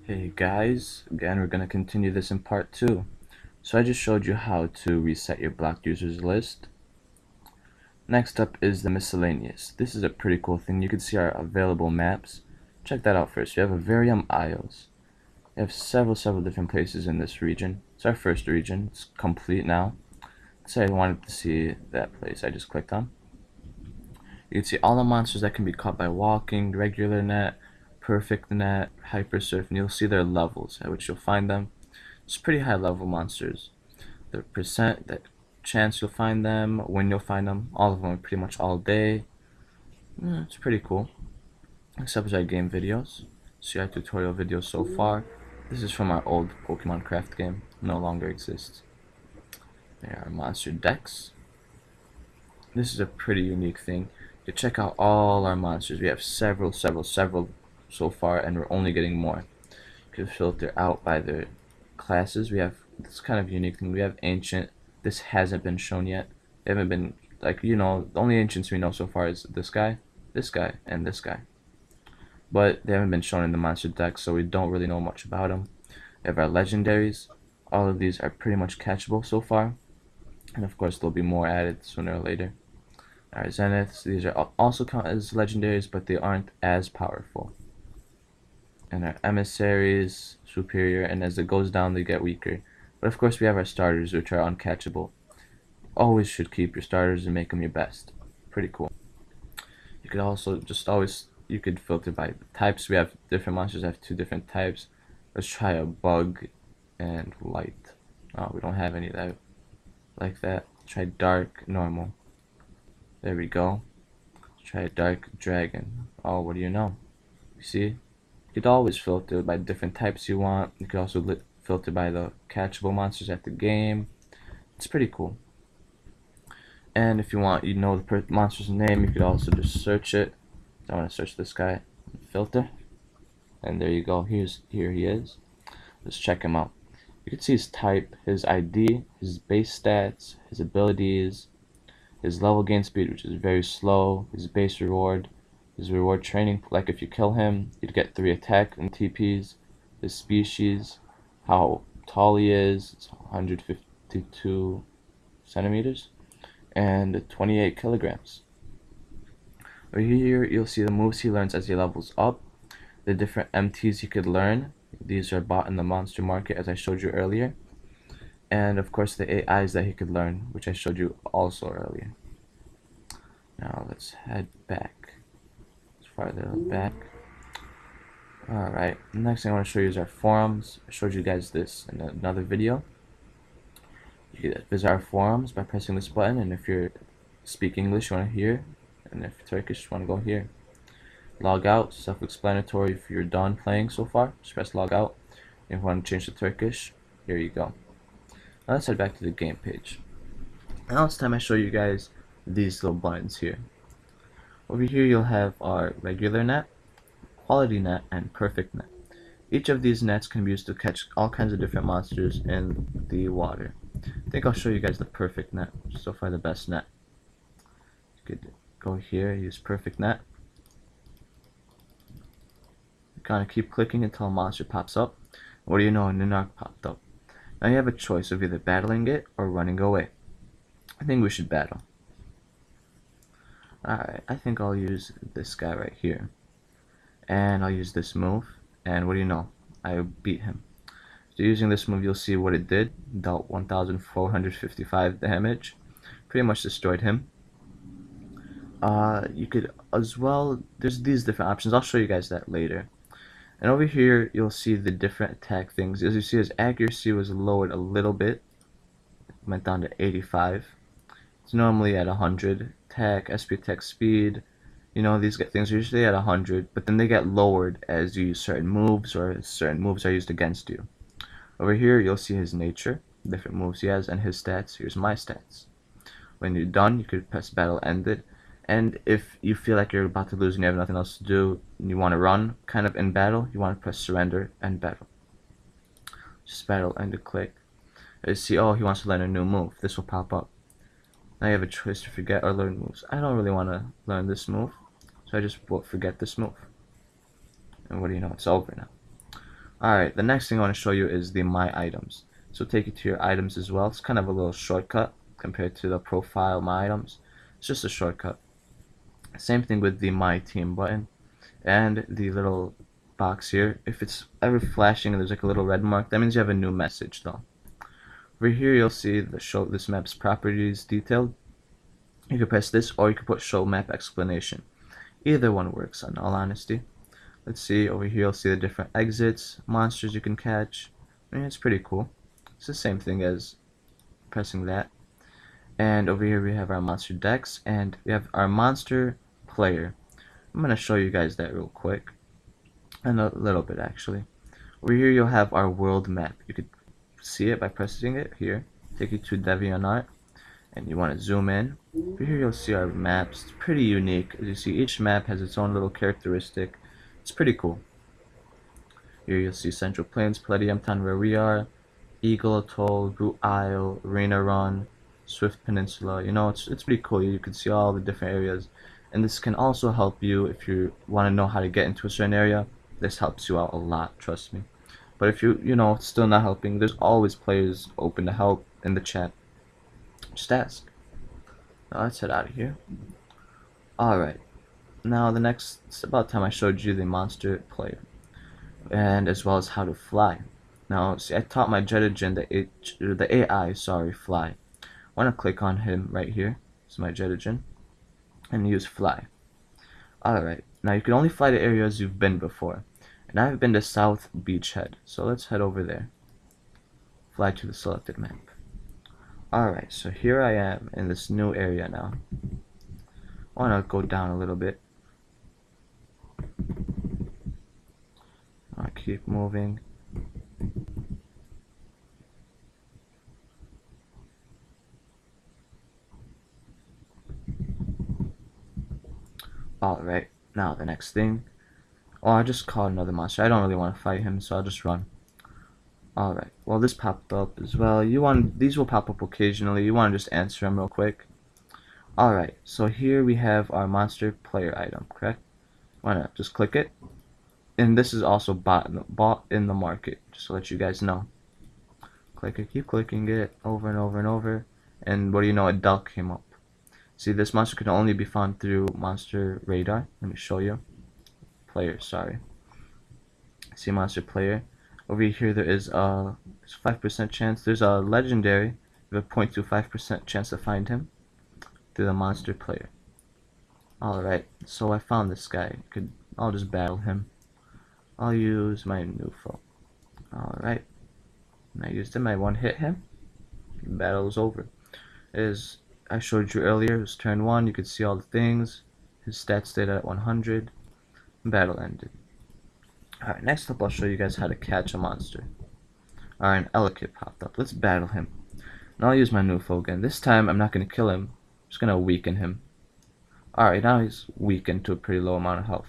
Hey guys, again we're going to continue this in part 2. So I just showed you how to reset your blocked users list. Next up is the Miscellaneous. This is a pretty cool thing. You can see our available maps. Check that out first. We have Avarium Isles. We have several different places in this region. It's our first region. It's complete now. Let's say I wanted to see that place I just clicked on. You can see all the monsters that can be caught by walking, regular net, perfect net, hyper surf, and you'll see their levels at which you'll find them. It's pretty high level monsters. The percent, the chance you'll find them, when you'll find them, all of them are pretty much all day. It's pretty cool. Except for our game videos. See our tutorial videos so far. This is from our old Pokemon Craft game. No longer exists. There are monster decks. This is a pretty unique thing. You check out all our monsters. We have several so far, and we're only getting more. You can filter out by their classes. We have this kind of unique thing. We have ancient. This hasn't been shown yet. They haven't been, like, the only ancients we know so far is this guy, and this guy. But they haven't been shown in the monster deck, so we don't really know much about them. We have our legendaries. All of these are pretty much catchable so far, and of course there'll be more added sooner or later. Our zeniths, these are also count as legendaries, but they aren't as powerful. And our emissaries, superior, and as it goes down they get weaker. But of course we have our starters, which are uncatchable. Always should keep your starters and make them your best. Pretty cool. You could also you could filter by the types. We have different monsters have 2 different types. Let's try a bug and light. Oh, we don't have any that like that. Try dark, normal. There we go. Let's try a dark dragon. Oh, what do you know? You see? You could always filter by different types you want. You could also filter by the catchable monsters at the game. It's pretty cool. And if you want, the monster's name, you could also just search it. So I want to search this guy. Filter. And there you go. Here he is. Let's check him out. You can see his type, his ID, his base stats, his abilities, his level gain speed, which is very slow, his base reward, his reward training, like if you kill him, you'd get 3 attack and TPs, his species, how tall he is, it's 152 centimeters, and 28 kilograms. Over here, you'll see the moves he learns as he levels up, the different MTs he could learn. These are bought in the monster market, as I showed you earlier. And of course the AIs that he could learn, which I showed you also earlier. Now let's head back. Let's farther back. Alright, next thing I want to show you is our forums. I showed you guys this in another video. You can visit our forums by pressing this button, and if you're speak English you want to hear, and if Turkish you want to go here. Log out, self-explanatory. If you're done playing so far, just press log out. If you want to change to Turkish, here you go. Now let's head back to the game page. Now it's time I show you guys these little buttons here. Over here you'll have our regular net, quality net, and perfect net. Each of these nets can be used to catch all kinds of different monsters in the water. I think I'll show you guys the perfect net, so far the best net. You could go here, use perfect net. You kind of keep clicking until a monster pops up. What do you know, a Ninark popped up. Now you have a choice of either battling it or running away. I think we should battle. Alright, I think I'll use this guy right here. And I'll use this move. And what do you know? I beat him. So using this move, you'll see what it did. Dealt 1,455 damage. Pretty much destroyed him. You could as well, there's these different options. I'll show you guys that later. And over here, you'll see the different attack things. As you see, his accuracy was lowered a little bit. It went down to 85. It's normally at 100. Attack, SP attack speed, these things are usually at 100, but then they get lowered as you use certain moves, or certain moves are used against you. Over here, you'll see his nature, different moves he has, and his stats. Here's my stats. When you're done, you could press battle ended. And if you feel like you're about to lose and you have nothing else to do, and you want to run kind of in battle, you want to press surrender and battle. Just battle and click. You see, oh, he wants to learn a new move. This will pop up. Now you have a choice to forget or learn moves. I don't really want to learn this move, so I just will forget this move. And what do you know? It's over now. Alright, the next thing I want to show you is the My Items. So take you to your items as well. It's kind of a little shortcut compared to the profile My Items. It's just a shortcut. Same thing with the My Team button and the little box here. If it's ever flashing and there's like a little red mark, that means you have a new message though. Over here you'll see the show this map's properties detailed. You can press this or you can put show map explanation. Either one works in all honesty. Let's see, over here you'll see the different exits, monsters you can catch. I mean, it's pretty cool. It's the same thing as pressing that. And over here we have our monster decks and we have our monster player. I'm going to show you guys that real quick. And a little bit actually. Over here you'll have our world map. You could see it by pressing it here. Take you to DeviantArt. And you want to zoom in. Over here you'll see our maps. It's pretty unique. As you see, each map has its own little characteristic. It's pretty cool. Here you'll see Central Plains, Palladium Town where we are, Eagle Atoll, Root Isle, Arena Run, Swift Peninsula. You know, it's pretty cool. You can see all the different areas. And this can also help you if you want to know how to get into a certain area. This helps you out a lot, trust me. But if you know, it's still not helping, there's always players open to help in the chat. Just ask. Now let's head out of here. Alright. Now it's about time I showed you the monster player. And as well as how to fly. Now see, I taught my Jetagen the AI, fly. I want to click on him right here. This is my Jetagen. And use fly. Alright. Now you can only fly to areas you've been before. And I've been to South Beachhead. So let's head over there. Fly to the selected map. Alright, so here I am in this new area now. I want to go down a little bit. I'll keep moving. Alright, now the next thing. Oh, I just caught another monster. I don't really want to fight him, so I'll just run. Alright, well this popped up as well. These will pop up occasionally. You want to just answer them real quick. Alright, so here we have our monster player item, correct? Why not? Just click it. And this is also bought in the market, just to let you guys know. Click it, keep clicking it over and over and over. And what do you know, a duck came up. See, this monster can only be found through Monster Radar. Let me show you. Player, sorry. See monster player. Over here there is a 5% chance. There's a legendary with a 0.25% chance to find him through the monster player. Alright, so I found this guy. I'll just battle him. I'll use my new foe. Alright. I used him, I one hit him. The battle is over. As I showed you earlier, it was turn 1, you could see all the things. His stats stayed at 100. Battle ended. Alright, next up I'll show you guys how to catch a monster. Alright, an Elekid popped up. Let's battle him. And I'll use my new foe again. This time I'm not going to kill him. I'm just going to weaken him. Alright, now he's weakened to a pretty low amount of health.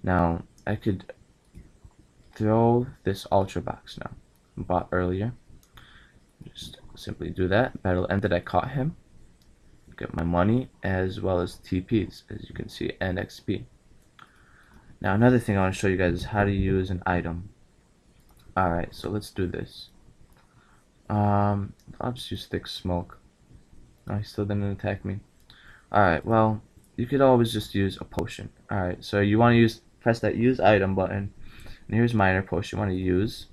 Now, I could throw this Ultra Box now. Bought earlier. Just simply do that. Battle ended, I caught him. Get my money as well as TPs, as you can see, and XP. Now another thing I want to show you guys is how to use an item. Alright, so let's do this. I'll just use thick smoke. Oh, he still didn't attack me. Alright, well, you could always just use a potion. Alright, so you want to press that use item button. And here's minor potion you want to use.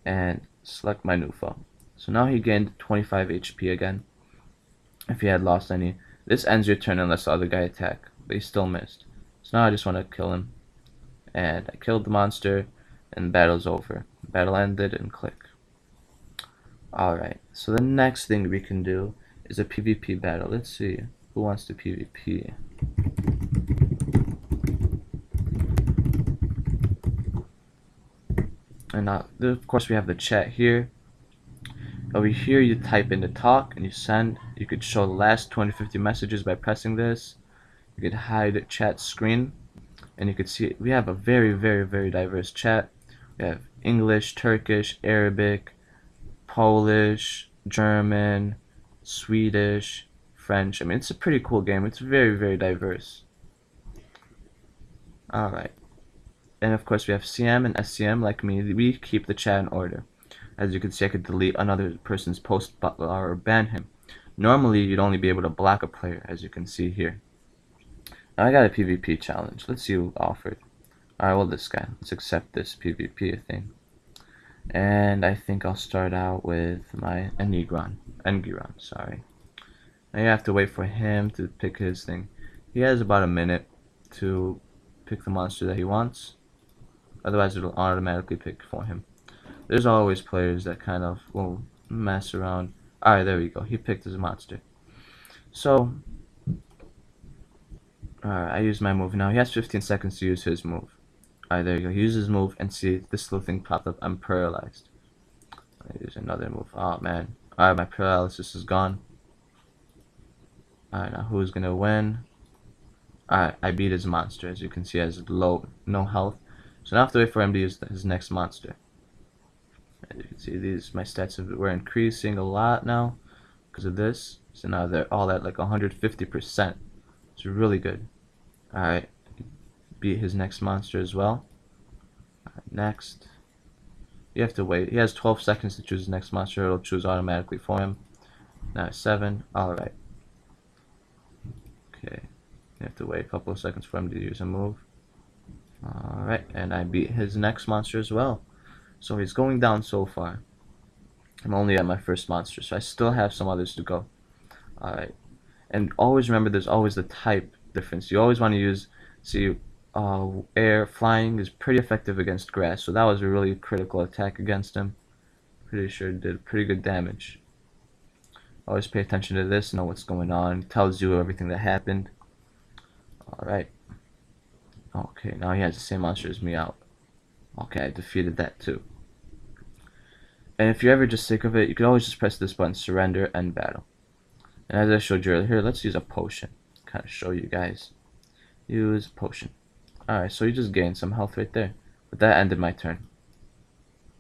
And select my new foe. So now he gained 25 HP again. If he had lost any. This ends your turn unless the other guy attack. But he still missed. So now I just want to kill him. And I killed the monster. And the battle's over. Battle ended and click. Alright, so the next thing we can do is a PvP battle. Let's see. Who wants to PvP? And now, of course, we have the chat here. Over here, you type in the talk and you send. You could show the last 250 messages by pressing this. You could hide chat screen. And you could see we have a very, very, very diverse chat. We have English, Turkish, Arabic, Polish, German, Swedish, French. I mean, it's a pretty cool game. It's very, very diverse. Alright. And of course we have CM and SCM. Like me, we keep the chat in order. As you can see, I could delete another person's post or ban him. Normally you'd only be able to block a player, as you can see here. Now I got a PvP challenge. Let's see who offered. Alright, well, this guy. Let's accept this PvP thing. And I think I'll start out with my Engiron, sorry. Now you have to wait for him to pick his thing. He has about a minute to pick the monster that he wants. Otherwise it'll automatically pick for him. There's always players that kind of will mess around. Alright, there we go. He picked his monster. So, alright, I use my move. Now he has 15 seconds to use his move. Alright, there you go. He uses his move, and see, this little thing popped up. I'm paralyzed. I use another move. Oh, man. Alright, my paralysis is gone. Alright, now who's gonna win? Alright, I beat his monster. As you can see, he has no health. So now I have to wait for him to use his next monster. As you can see, my stats were increasing a lot now because of this. So now they're all at like 150%. It's really good. Alright, beat his next monster as well. Next, you have to wait. He has 12 seconds to choose his next monster. It'll choose automatically for him. Now 7. Alright. Okay. You have to wait a couple of seconds for him to use a move. Alright, and I beat his next monster as well. So he's going down so far. I'm only at my first monster, so I still have some others to go. Alright. And always remember, there's always the type difference. You always want to use, air, flying is pretty effective against grass. So that was a really critical attack against him. Pretty sure it did pretty good damage. Always pay attention to this, know what's going on. It tells you everything that happened. Alright. Okay, now he has the same monster as me out. Okay, I defeated that too. And if you're ever just sick of it, you can always just press this button, surrender, end battle. And as I showed you earlier, let's use a potion. Kind of show you guys. Use potion. Alright, so you just gained some health right there. But that ended my turn.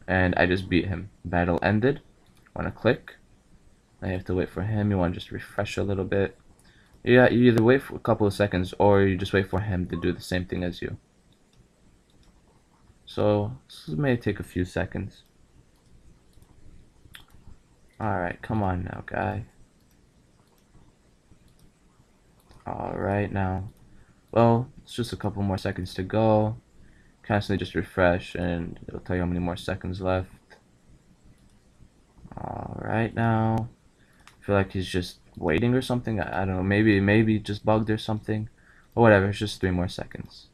And I just beat him. Battle ended. Want to click. Now you have to wait for him. You want to just refresh a little bit. Yeah, you either wait for a couple of seconds or you just wait for him to do the same thing as you. So this may take a few seconds. Alright, come on now, guy. Alright, now. Well, it's just a couple more seconds to go. Constantly just refresh and it'll tell you how many more seconds left. Alright, now. I feel like he's just waiting or something. I don't know, maybe just bugged or something. Or whatever, it's just 3 more seconds.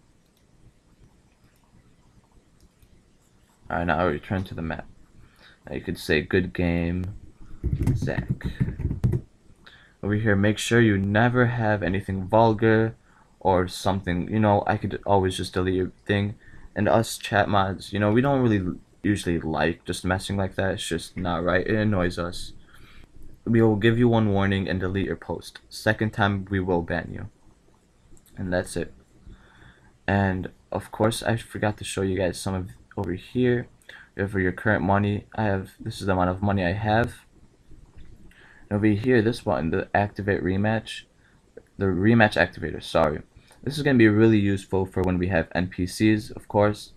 Alright, now I'll return to the map. Now you could say good game, Zach. Over here, make sure you never have anything vulgar or something, I could always just delete your thing. And us chat mods, we don't really usually like just messing like that. It's just not right. It annoys us. We will give you one warning and delete your post. Second time, we will ban you. And that's it. And of course, I forgot to show you guys some of over here. Over your current money, this is the amount of money I have. And over here, this button, the activate rematch, the rematch activator, sorry. This is going to be really useful for when we have NPCs, of course.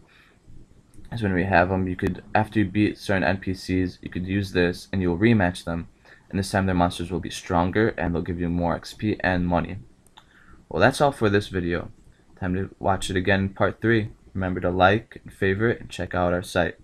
As when we have them, you could, after you beat certain NPCs, you could use this and you'll rematch them. And this time their monsters will be stronger and they'll give you more XP and money. Well, that's all for this video. Time to watch it again in part 3. Remember to like and favorite and check out our site.